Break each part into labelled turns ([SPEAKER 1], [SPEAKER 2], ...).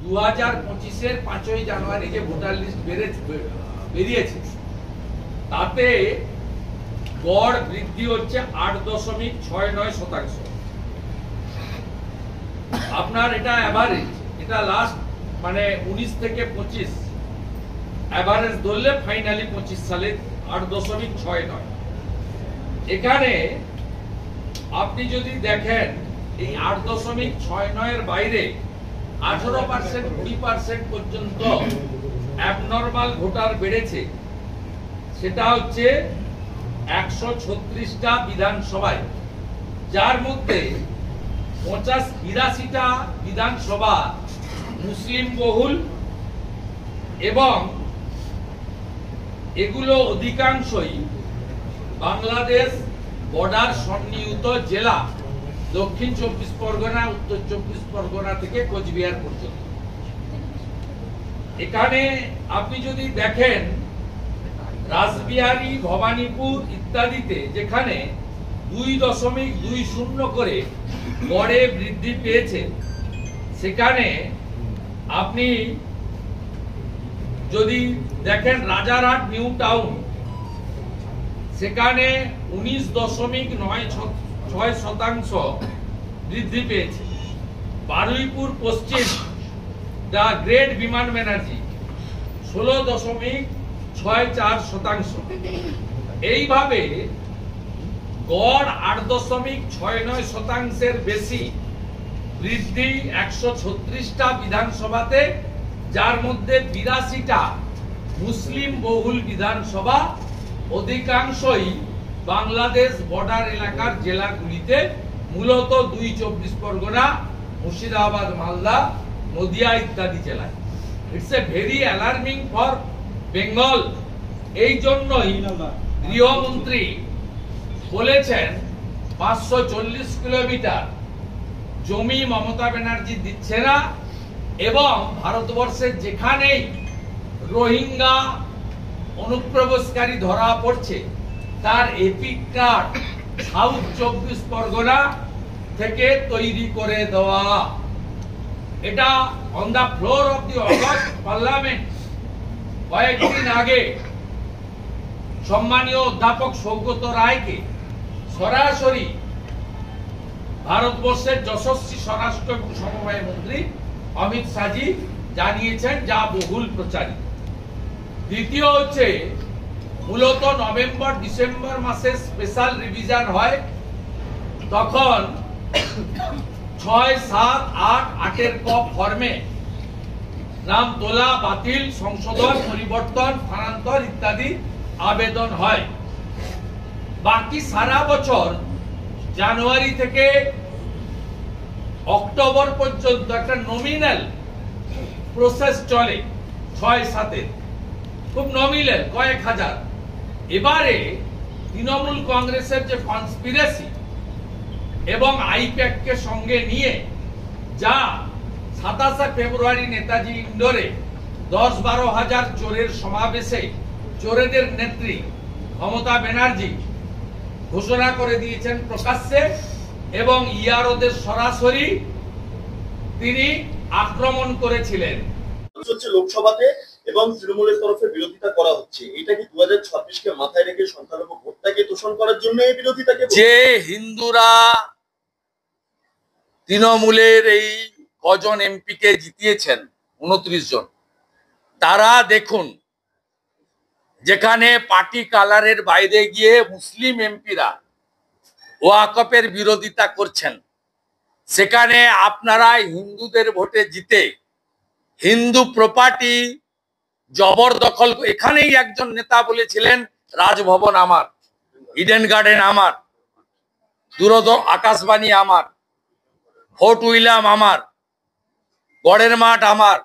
[SPEAKER 1] 2025-এর 5ই জানুয়ারি যে voter list বেরিয়েছে তাতে গড় বৃদ্ধি হচ্ছে 8.69%। আপনার এটা অ্যাভারেজ, এটা লাস্ট মানে 19 থেকে 25 অ্যাভারেজ ধরলে ফাইনালি 25 সালে 8.69। এখানে আপনি যদি দেখেন এই 8.69 এর বাইরে 18%, 20% পর্যন্ত অ্যাবনর্মাল ভোটার বেড়েছে। সেটা হচ্ছে 136টা বিধানসভায়, যার মধ্যে 82টা বিধানসভা মুসলিম বহুল এবং এগুলো অধিকাংশই বাংলাদেশ বর্ডার সন্নিহিত জেলা, দক্ষিণ 24 পরগনা, উত্তর 24 পরগনা থেকে কোচবিহার পর্যন্ত। এখানে আপনি যদি দেখেন রাসবিহারী, ভবানীপুর ইত্যাদিতে যেখানে 2.20 করে গড়ে বৃদ্ধি পেয়েছে, সেখানে আপনি যদি দেখেন রাজারহাট নিউ টাউন, সেখানে 19.96% বৃদ্ধি পেয়েছে। বারুইপুর পশ্চিম, দা গ্রেট বিমান ব্যানার্জি 16.64%। এইভাবে গড় 8.69%-এর বেশি বৃদ্ধি 136টা বিধানসভাতে, যার মধ্যে 82টা মুসলিম বহুল বিধানসভা, অধিকাংশই বাংলাদেশ বর্ডার এলাকার জেলাগুলিতে, মূলত 24 পরগনা, মুর্শিদাবাদ, মালদা, নদিয়া ইত্যাদি জেলায়। It's a very alarming for Bengal. এই জন্যই গৃহমন্ত্রী বলেছেন 540 কিলোমিটার জমি মমতা ব্যানার্জি দিচ্ছে না, এবং ভারতবর্ষের যেখানেই রোহিঙ্গা অনুপ্রবেশকারী ধরা পড়ছে তার এপিক কার্ড সাউথ 24 পরগনা থেকে তৈরি করে দেওয়া। এটা on the floor of the august parliament কয়েকদিন আগে সম্মানীয় অধ্যাপক সৌগত রায়কে সরাসরি ভারতবর্ষের যশস্বী স্বরাষ্ট্র এবং সমবায় মন্ত্রী অমিত শাহজি জানিয়েছেন, যা বহুল প্রচারিত। দ্বিতীয় হচ্ছে, মূলত নভেম্বর ডিসেম্বর মাসে স্পেশাল রিভিশন হয়, তখন 6, 7, 8, 8-এর ফর্মে নাম তোলা, বাতিল, সংশোধন, পরিবর্তন, স্থানান্তর ইত্যাদি আবেদন হয়। বাকি সারা বছর জানুয়ারি থেকে অক্টোবর পর্যন্ত একটা নমিনাল প্রসেস চলে, 6-7-এর, খুব নমিনাল, কয়েক হাজার। এবারে তৃণমূল কংগ্রেসের যে কনস্পিরেসি এবং আইপ্যাককে সঙ্গে নিয়ে যা 27 ফেব্রুয়ারি নেতাজি ইন্ডোরে 10-12 হাজার চোরের সমাবেশে চোরেদের নেত্রী মমতা ব্যানার্জি ঘোষণা করে দিয়েছেন প্রকাশ্যে, এবং ইয়ারোদের সরাসরি তিনি আক্রমণ করেছিলেন।
[SPEAKER 2] লোকসভাতে এবং তৃণমূলের তরফে বিরোধিতা করা হচ্ছে, এটা কি 2026-কে মাথায় রেখে সংখ্যালঘু ভোটটাকে তোষণ করার জন্য এই বিরোধিতাকে?
[SPEAKER 1] যে হিন্দুরা তৃণমূলের এই কজন এমপিকে জিতিয়েছেন, 29 জন, তারা দেখুন যেখানে পার্টি কালারের বাইরে গিয়ে মুসলিম এমপিরা ওয়াকফের বিরোধিতা করছেন, সেখানে আপনারা হিন্দুদের ভোটে জিতে হিন্দু প্রপার্টি জবরদখল। এখানেই একজন নেতা বলেছিলেন রাজভবন আমার, ইডেন গার্ডেন আমার, আকাশবাণী আমার, ফোর্ট উইলিয়াম আমার, গড়ের মাঠ আমার,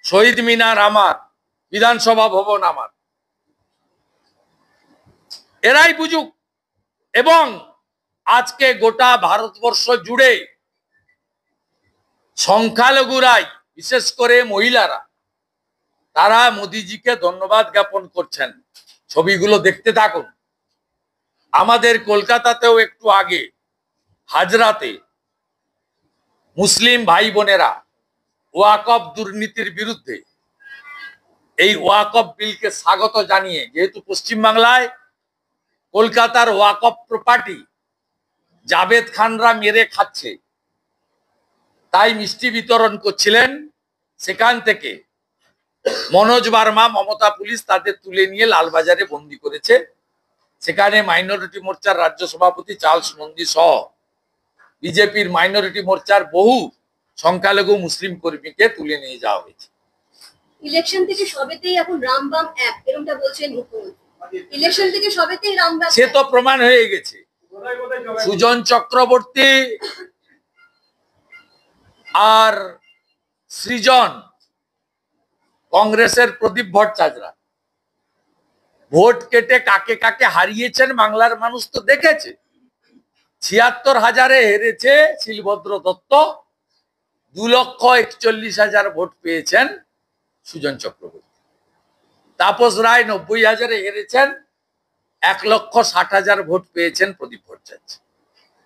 [SPEAKER 1] শহীদ মিনার আমার, বিধানসভা ভবন আমার। এরাই বুঝুক। এবং আজকে গোটা ভারতবর্ষ জুড়ে সংখ্যালঘুরাই, বিশেষ করে মহিলারা, তারা মোদিজিকে ধন্যবাদ জ্ঞাপন করছেন। ছবিগুলো দেখতে থাকুন। আমাদের কলকাতাতেও একটু আগে হাজরাতে মুসলিম ভাই বোনেরা ওয়াকফ দুর্নীতির বিরুদ্ধে এই ওয়াকফ বিলকে স্বাগত জানিয়ে, যেহেতু পশ্চিমবাংলায় কলকাতার ওয়াকফ প্রপার্টি জাভেদ খানরা মেরে খাচ্ছে, তাই মিষ্টি বিতরণ করছিলেন। সেখান থেকে মনোজ বার্মা, মমতা পুলিশ তাদের তুলে নিয়ে লালবাজারে বন্দি করেছে। সেখানে মাইনরিটি মোর্চার রাজ্য সভাপতি চার্লস নন্দী সহ বিজেপির মাইনরিটি মোর্চার বহু সংখ্যালঘু মুসলিম কর্মীকে তুলে নিয়ে যাওয়া হয়েছে।
[SPEAKER 3] ইলেকশন থেকে সবেতেই এখন রামবাম এক, এরকমটা বলছেন মুখ্যমন্ত্রী। ইলেকশন থেকে সবেতেই রামবাম,
[SPEAKER 1] সে তো প্রমাণ হয়ে গেছে। সুজন চক্রবর্তী আর সৃজন, কংগ্রেসের প্রদীপ ভট্টাচার্য ভোট কেটে কাকে কাকে হারিয়েছেন বাংলার মানুষ তো দেখেছে। ৭৬,০০০ হেরেছে শিলভদ্র দত্ত, 2,41,০০০ ভোট পেয়েছেন সুজন চক্রবর্তী। তাপস রায় ৯০,০০০ হেরেছেন, ১,৬০,০০০ ভোট পেয়েছেন প্রদীপ ভট্টাচার্য।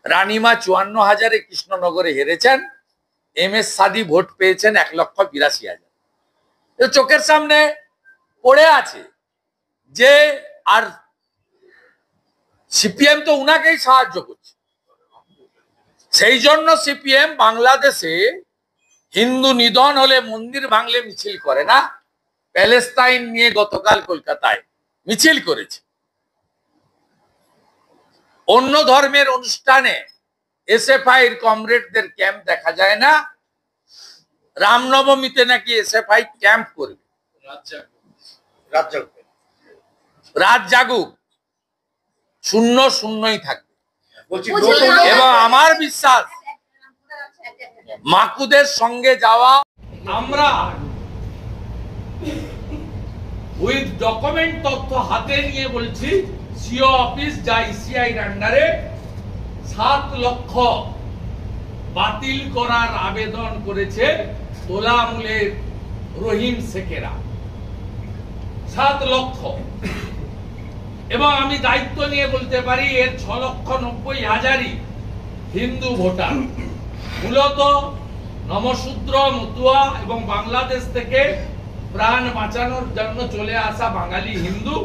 [SPEAKER 1] রানীমা ৫৪,০০০ কৃষ্ণনগরে হেরেছেন, MS সাদি ভোট পেয়েছেন ১,৮২,০০০। চোখের সামনে পড়ে আছে যে, আর সিপিএম তো উনাকেই সাহায্য করছে। সেই জন্য সিপিএম বাংলাদেশে হিন্দু নিধন হলে, মন্দির ভাঙলে মিছিল করে না। প্যালেস্তাইন নিয়ে গতকাল কলকাতায় মিছিল করেছে। অন্য ধর্মের অনুষ্ঠানে এসএফআই এর কমরেডদের ক্যাম্প দেখা যায় না। রামনবমীতে নাকি এসএফআই ক্যাম্প করবে, রাত জাগুক, শূন্য শূন্যই থাকবে। এবং আমার বিশ্বাস মাকুদের সঙ্গে যাওয়া, আমরা উইথ ডকুমেন্ট তথ্য হাতে নিয়ে বলছি, সিও অফিস যা ইসিআইর আন্ডারে ৭ লক্ষ বাতিল করার আবেদন করেছে তোলামূলের রহিম শেখেরা, ৭ লক্ষ। এবং আমি দায়িত্ব নিয়ে বলতে পারি এর ৬,৯০,০০০ই হিন্দু ভোটার, মূলত নমশূদ্র, মতুয়া এবং বাংলাদেশ থেকে প্রাণ বাঁচানোর জন্য চলে আসা বাঙালি হিন্দু।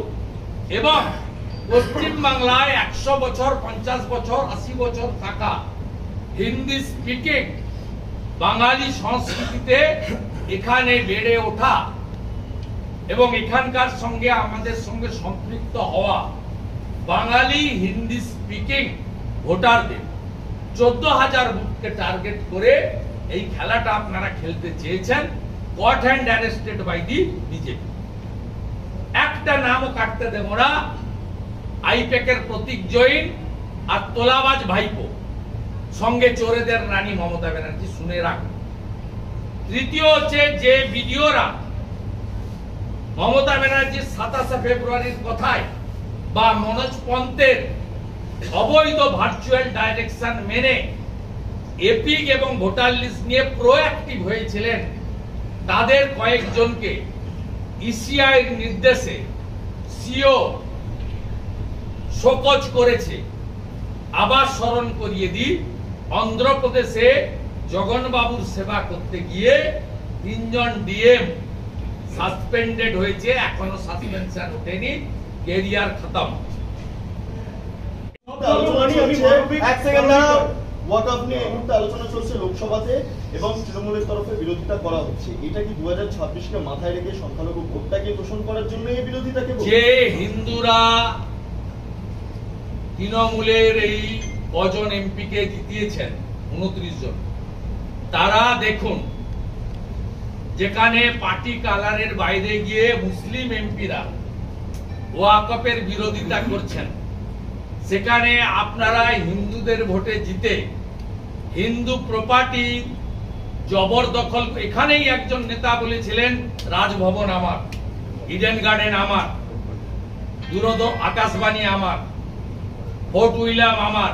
[SPEAKER 1] এবং পশ্চিম বাংলায় ১০০ বছর, ৫০ বছর, ৮০ বছর থাকা হিন্দি স্পিকিং বাঙালি সংস্কৃতিতে এখানে বেড়ে ওঠা এবং এখানকার সঙ্গে আমাদের সঙ্গে সম্পৃক্ত হওয়া বাঙালি হিন্দি স্পিকিং ভোটারদের ১৪,০০০ বুথকে টার্গেট করে এই খেলাটা আপনারা খেলতে চেয়েছেন, caught hand arrested by the BJP. একটা নামও কাটতে দেব না, আইপ্যাকের প্রতীক জৈন আর তোলাবাজ ভাইপো, সঙ্গে চোরেদের রানী মমতা ব্যানার্জি, শুনে রাখুন। তৃতীয় হচ্ছে যে ভিডিওরা মমতা ব্যানার্জির ২৭ ফেব্রুয়ারির কথায় বা মনোজ পন্থের অবৈধ ভার্চুয়াল ডাইরেকশন মেনে এপিক এবং ভোটার লিস্ট নিয়ে প্রোঅ্যাক্টিভ হয়েছিলেন, তাদের কয়েকজনকে ইসিআই নির্দেশে সিও শোকজ করেছে। আবার স্মরণ করিয়ে দিই, অন্ধ্রপ্রদেশে জগনবাবুর সেবা করতে গিয়ে ৩ জন ডিএম সাসপেন্ডেড হয়েছে, এখনো সাসপেনশন ওঠেনি, ক্যারিয়ার খতম।
[SPEAKER 2] আলোচনা চলছে লোকসভাতে এবং তৃণমূলের তরফে বিরোধিতা করা হচ্ছে। এটা কি 2026কে মাথায় রেখে সংখ্যালঘু ভোটটাকে তোষণ করার জন্য এই বিরোধিতাকে?
[SPEAKER 1] যে হিন্দুরা তৃণমূলের এই কজন এমপিকে জিতিয়েছেন, 29 জন, তারা দেখুন যেখানে পার্টি কালারের বাইরে গিয়ে মুসলিম এমপিরা ওয়াকফের বিরোধিতা করছেন, সেখানে আপনারা হিন্দুদের ভোটে জিতে হিন্দু প্রপার্টি জবরদখল। এখানেই একজন নেতা বলেছিলেন রাজভবন আমার, ইডেন গার্ডেন আমার, আকাশবাণী আমার, ফোর্ট উইলিয়াম আমার,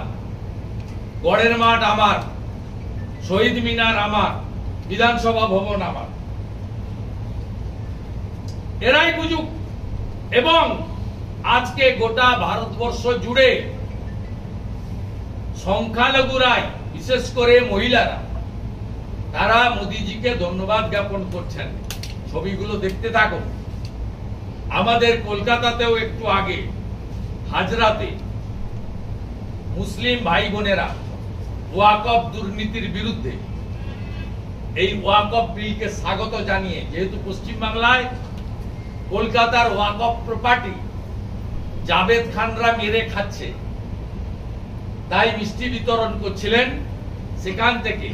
[SPEAKER 1] গড়ের মাঠ আমার, শহীদ মিনার আমার, বিধানসভা ভবন আমার। এরাই বুঝুক। এবং আজকে গোটা ভারতবর্ষ জুড়ে সংখ্যালঘুরাই, বিশেষ করে মহিলারা তারা মোদিজিকে ধন্যবাদ জ্ঞাপন করছেন। ছবিগুলো দেখতে থাকো। আমাদের কলকাতাতেও একটু আগে হাজরাতে মুসলিম ভাই বোনেরা ওয়াকফ দুর্নীতির বিরুদ্ধে এই ওয়াকফ বিলকে স্বাগত জানিয়ে, যেহেতু পশ্চিমবাংলায় কলকাতার ওয়াকফ প্রপার্টি জাভেদ খানরা মেরে খাচ্ছে, তাই মিষ্টি বিতরণ করছিলেন। সেখান থেকে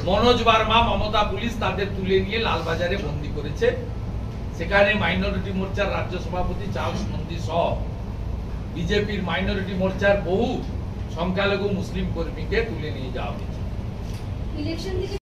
[SPEAKER 1] মনোজ বার্মা, মমতা পুলিশ তাদের তুলে নিয়ে লালবাজারে বন্দী করেছে। সেখানে মাইনরিটি মোর্চার রাজ্য সভাপতি চার্লস নন্দী সহ বিজেপির মাইনরিটি মোর্চার বহু সংখ্যালঘু মুসলিম কর্মীকে তুলে নিয়ে যাওয়া হয়েছে।
[SPEAKER 3] ইলেকশন থেকে